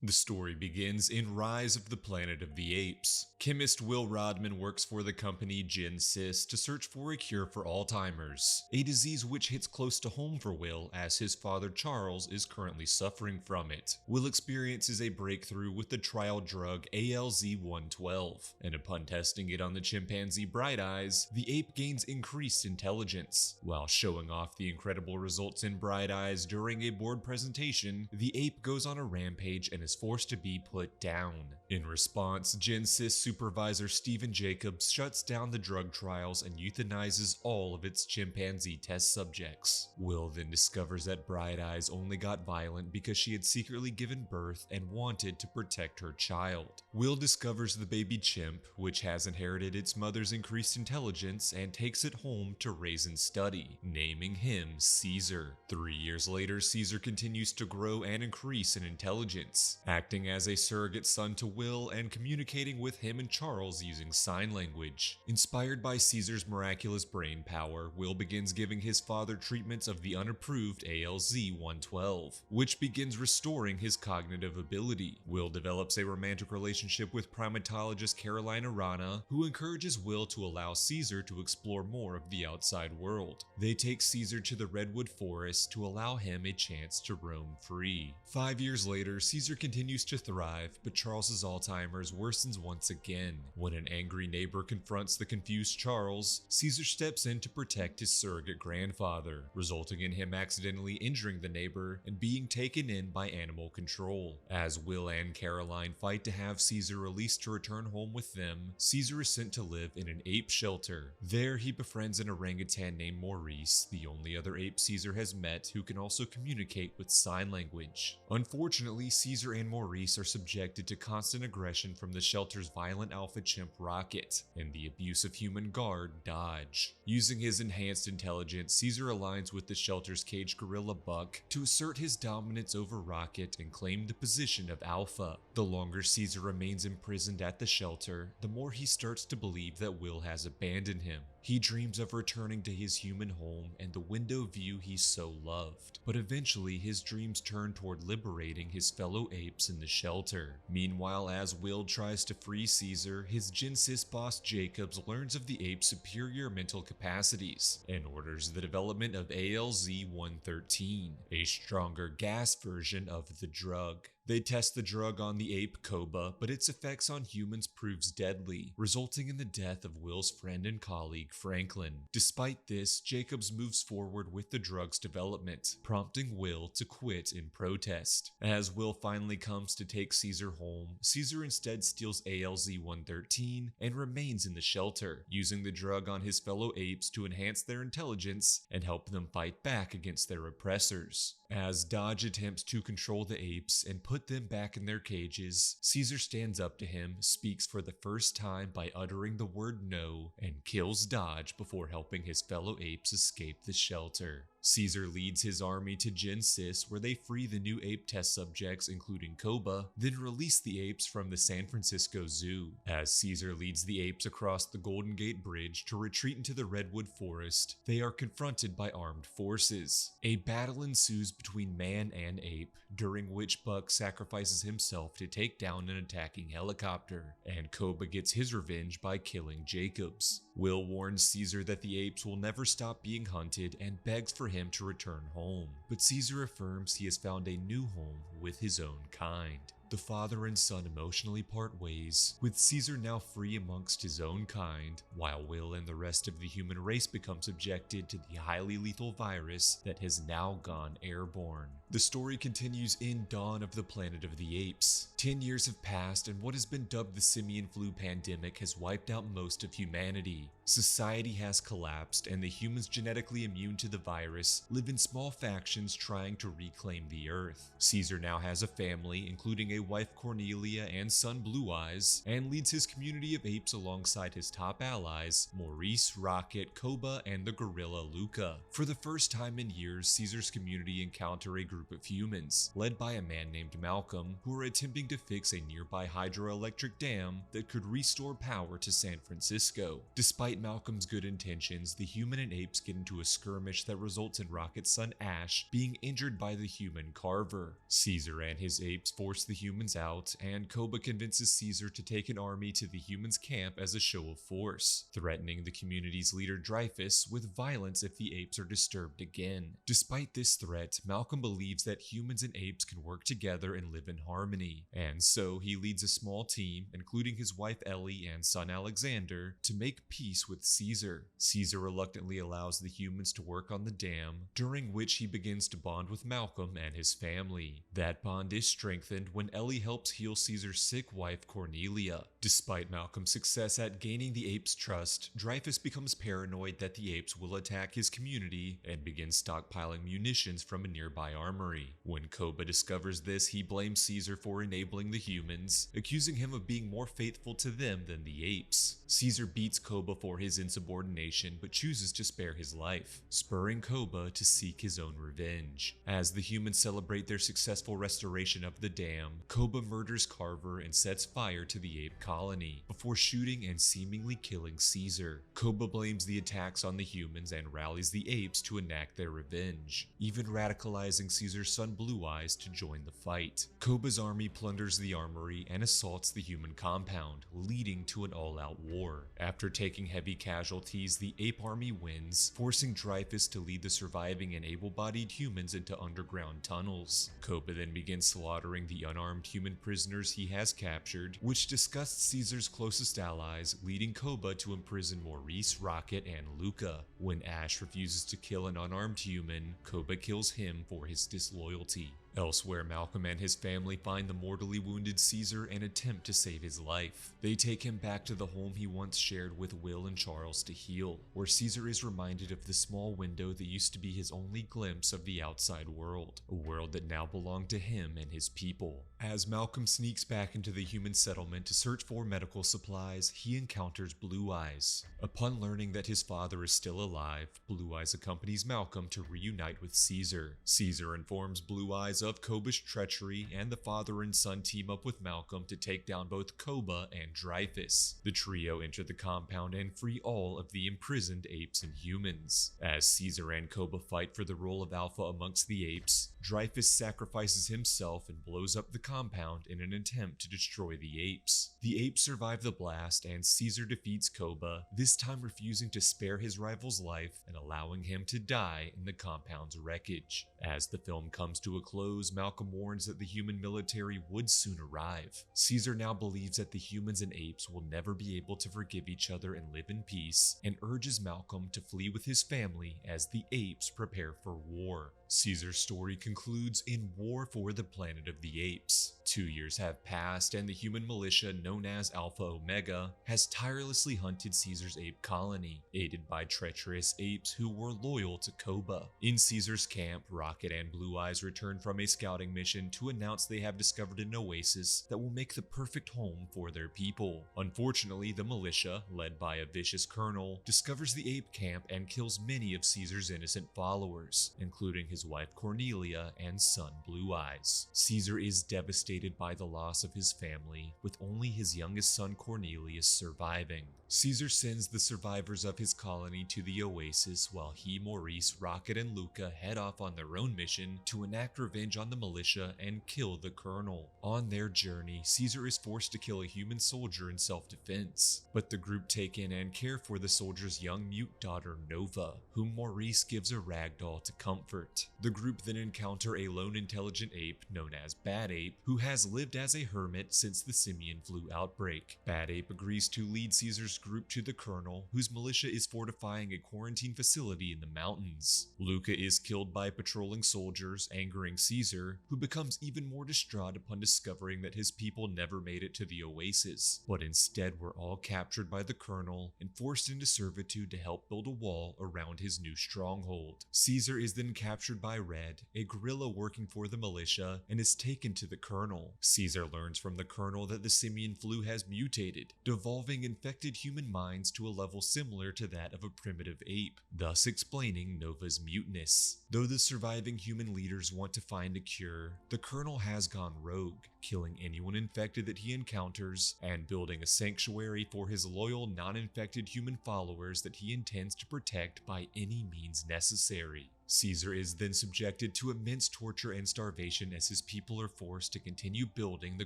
The story begins in Rise of the Planet of the Apes. Chemist Will Rodman works for the company Genesis to search for a cure for Alzheimer's, a disease which hits close to home for Will as his father Charles is currently suffering from it. Will experiences a breakthrough with the trial drug ALZ-112, and upon testing it on the chimpanzee Bright Eyes, the ape gains increased intelligence. While showing off the incredible results in Bright Eyes during a board presentation, the ape goes on a rampage and is forced to be put down. In response, Genesis supervisor Stephen Jacobs shuts down the drug trials and euthanizes all of its chimpanzee test subjects. Will then discovers that Bright Eyes only got violent because she had secretly given birth and wanted to protect her child. Will discovers the baby chimp, which has inherited its mother's increased intelligence, and takes it home to raise and study, naming him Caesar. 3 years later, Caesar continues to grow and increase in intelligence, acting as a surrogate son to Will and communicating with him and Charles using sign language. Inspired by Caesar's miraculous brain power, Will begins giving his father treatments of the unapproved ALZ-112, which begins restoring his cognitive ability. Will develops a romantic relationship with primatologist Caroline Aranha, who encourages Will to allow Caesar to explore more of the outside world. They take Caesar to the Redwood Forest to allow him a chance to roam free. 5 years later, Caesar continues to thrive, but Charles's Alzheimer's worsens once again. When an angry neighbor confronts the confused Charles, Caesar steps in to protect his surrogate grandfather, resulting in him accidentally injuring the neighbor and being taken in by animal control. As Will and Caroline fight to have Caesar released to return home with them, Caesar is sent to live in an ape shelter. There he befriends an orangutan named Maurice, the only other ape Caesar has met who can also communicate with sign language. Unfortunately, Caesar and Maurice are subjected to constant aggression from the shelter's violent alpha chimp Rocket and the abusive human guard Dodge. Using his enhanced intelligence, Caesar aligns with the shelter's caged gorilla Buck to assert his dominance over Rocket and claim the position of alpha. The longer Caesar remains imprisoned at the shelter, the more he starts to believe that Will has abandoned him. He dreams of returning to his human home and the window view he so loved, but eventually his dreams turn toward liberating his fellow apes in the shelter. Meanwhile, as Will tries to free Caesar, his Genesis boss Jacobs learns of the ape's superior mental capacities and orders the development of ALZ-113, a stronger gas version of the drug. They test the drug on the ape Koba, but its effects on humans proves deadly, resulting in the death of Will's friend and colleague Franklin. Despite this, Jacobs moves forward with the drug's development, prompting Will to quit in protest. As Will finally comes to take Caesar home, Caesar instead steals ALZ-113 and remains in the shelter, using the drug on his fellow apes to enhance their intelligence and help them fight back against their oppressors. As Dodge attempts to control the apes and put them back in their cages, Caesar stands up to him, speaks for the first time by uttering the word no, and kills Dodge before helping his fellow apes escape the shelter. Caesar leads his army to Genesis, where they free the new ape test subjects including Koba, then release the apes from the San Francisco Zoo. As Caesar leads the apes across the Golden Gate Bridge to retreat into the Redwood Forest, they are confronted by armed forces. A battle ensues between man and ape, during which Buck sacrifices himself to take down an attacking helicopter, and Koba gets his revenge by killing Jacobs. Will warns Caesar that the apes will never stop being hunted and begs for him to return home, but Caesar affirms he has found a new home with his own kind. The father and son emotionally part ways, with Caesar now free amongst his own kind, while Will and the rest of the human race become subjected to the highly lethal virus that has now gone airborne. The story continues in Dawn of the Planet of the Apes. 10 years have passed and what has been dubbed the simian flu pandemic has wiped out most of humanity. Society has collapsed and the humans genetically immune to the virus live in small factions trying to reclaim the earth. Caesar now has a family, including a wife Cornelia and son Blue Eyes, and leads his community of apes alongside his top allies Maurice, Rocket, Koba, and the gorilla Luca. For the first time in years, Caesar's community encounter a group group of humans, led by a man named Malcolm, who are attempting to fix a nearby hydroelectric dam that could restore power to San Francisco. Despite Malcolm's good intentions, the human and apes get into a skirmish that results in Rocket's son Ash being injured by the human Carver. Caesar and his apes force the humans out, and Koba convinces Caesar to take an army to the humans' camp as a show of force, threatening the community's leader Dreyfus with violence if the apes are disturbed again. Despite this threat, Malcolm believes that humans and apes can work together and live in harmony, and so he leads a small team, including his wife Ellie and son Alexander, to make peace with Caesar. Caesar reluctantly allows the humans to work on the dam, during which he begins to bond with Malcolm and his family. That bond is strengthened when Ellie helps heal Caesar's sick wife Cornelia. Despite Malcolm's success at gaining the apes' trust, Dreyfus becomes paranoid that the apes will attack his community and begins stockpiling munitions from a nearby armory. When Koba discovers this, he blames Caesar for enabling the humans, accusing him of being more faithful to them than the apes. Caesar beats Koba for his insubordination but chooses to spare his life, spurring Koba to seek his own revenge. As the humans celebrate their successful restoration of the dam, Koba murders Carver and sets fire to the ape colony, before shooting and seemingly killing Caesar. Koba blames the attacks on the humans and rallies the apes to enact their revenge, even radicalizing Caesar's son Blue Eyes to join the fight. Koba's army plunders the armory and assaults the human compound, leading to an all-out war. After taking heavy casualties, the ape army wins, forcing Dreyfus to lead the surviving and able-bodied humans into underground tunnels. Koba then begins slaughtering the unarmed human prisoners he has captured, which disgusts Caesar's closest allies, leading Koba to imprison Maurice, Rocket, and Luca. When Ash refuses to kill an unarmed human, Koba kills him for his disloyalty. Elsewhere, Malcolm and his family find the mortally wounded Caesar and attempt to save his life. They take him back to the home he once shared with Will and Charles to heal, where Caesar is reminded of the small window that used to be his only glimpse of the outside world, a world that now belonged to him and his people. As Malcolm sneaks back into the human settlement to search for medical supplies, he encounters Blue Eyes. Upon learning that his father is still alive, Blue Eyes accompanies Malcolm to reunite with Caesar. Caesar informs Blue Eyes of Koba's treachery, and the father and son team up with Malcolm to take down both Koba and Dreyfus. The trio enter the compound and free all of the imprisoned apes and humans. As Caesar and Koba fight for the role of alpha amongst the apes, Dreyfus sacrifices himself and blows up the compound in an attempt to destroy the apes. The apes survive the blast, and Caesar defeats Koba, this time refusing to spare his rival's life and allowing him to die in the compound's wreckage. As the film comes to a close, Malcolm warns that the human military would soon arrive. Caesar now believes that the humans and apes will never be able to forgive each other and live in peace, and urges Malcolm to flee with his family as the apes prepare for war. Caesar's story concludes in War for the Planet of the Apes. 2 years have passed, and the human militia known as Alpha Omega has tirelessly hunted Caesar's ape colony, aided by treacherous apes who were loyal to Koba. In Caesar's camp, Rocket and Blue Eyes return from a scouting mission to announce they have discovered an oasis that will make the perfect home for their people. Unfortunately, the militia, led by a vicious colonel, discovers the ape camp and kills many of Caesar's innocent followers, including his wife Cornelia and son Blue Eyes. Caesar is devastated by the loss of his family, with only his youngest son Cornelius surviving. Caesar sends the survivors of his colony to the oasis, while he, Maurice, Rocket, and Luca head off on their own mission to enact revenge on the militia and kill the colonel. On their journey, Caesar is forced to kill a human soldier in self-defense, but the group take in and care for the soldier's young mute daughter Nova, whom Maurice gives a ragdoll to comfort. The group then encounter a lone intelligent ape known as Bad Ape, who has lived as a hermit since the simian flu outbreak. Bad Ape agrees to lead Caesar's group to the colonel, whose militia is fortifying a quarantine facility in the mountains. Luca is killed by patrolling soldiers, angering Caesar, who becomes even more distraught upon discovering that his people never made it to the oasis, but instead were all captured by the colonel and forced into servitude to help build a wall around his new stronghold. Caesar is then captured by Red, a guerrilla working for the militia, and is taken to the colonel. Caesar learns from the colonel that the simian flu has mutated, devolving infected human minds to a level similar to that of a primitive ape, thus explaining Nova's muteness. Though the surviving human leaders want to find a cure, the Colonel has gone rogue, killing anyone infected that he encounters and building a sanctuary for his loyal non-infected human followers that he intends to protect by any means necessary. Caesar is then subjected to immense torture and starvation as his people are forced to continue building the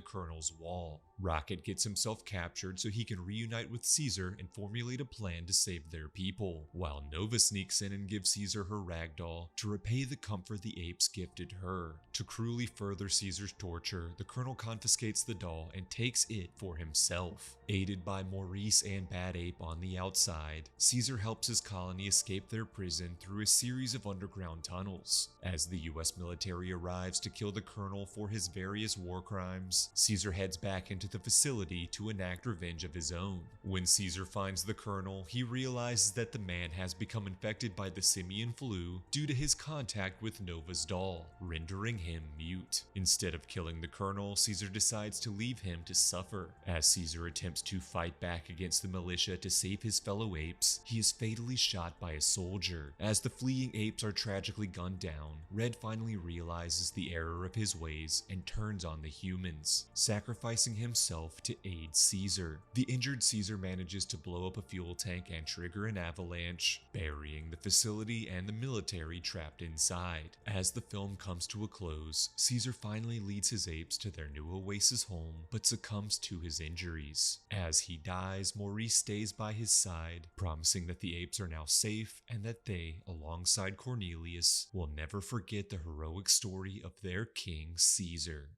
Colonel's wall. Rocket gets himself captured so he can reunite with Caesar and formulate a plan to save their people, while Nova sneaks in and gives Caesar her ragdoll to repay the comfort the apes gifted her. To cruelly further Caesar's torture, the Colonel confiscates the doll and takes it for himself. Aided by Maurice and Bad Ape on the outside, Caesar helps his colony escape their prison through a series of underground tunnels. As the US military arrives to kill the Colonel for his various war crimes, Caesar heads back into the facility to enact revenge of his own. When Caesar finds the Colonel, he realizes that the man has become infected by the simian flu due to his contact with Nova's doll, rendering him mute. Instead of killing the Colonel, Caesar decides to leave him to suffer. As Caesar attempts to fight back against the militia to save his fellow apes, he is fatally shot by a soldier. As the fleeing apes are tragically gunned down, Red finally realizes the error of his ways and turns on the humans, sacrificing himself to aid Caesar. The injured Caesar manages to blow up a fuel tank and trigger an avalanche, burying the facility and the military trapped inside. As the film comes to a close, Caesar finally leads his apes to their new oasis home, but succumbs to his injuries. As he dies, Maurice stays by his side, promising that the apes are now safe and that they, alongside Cornelius, will never forget the heroic story of their king Caesar.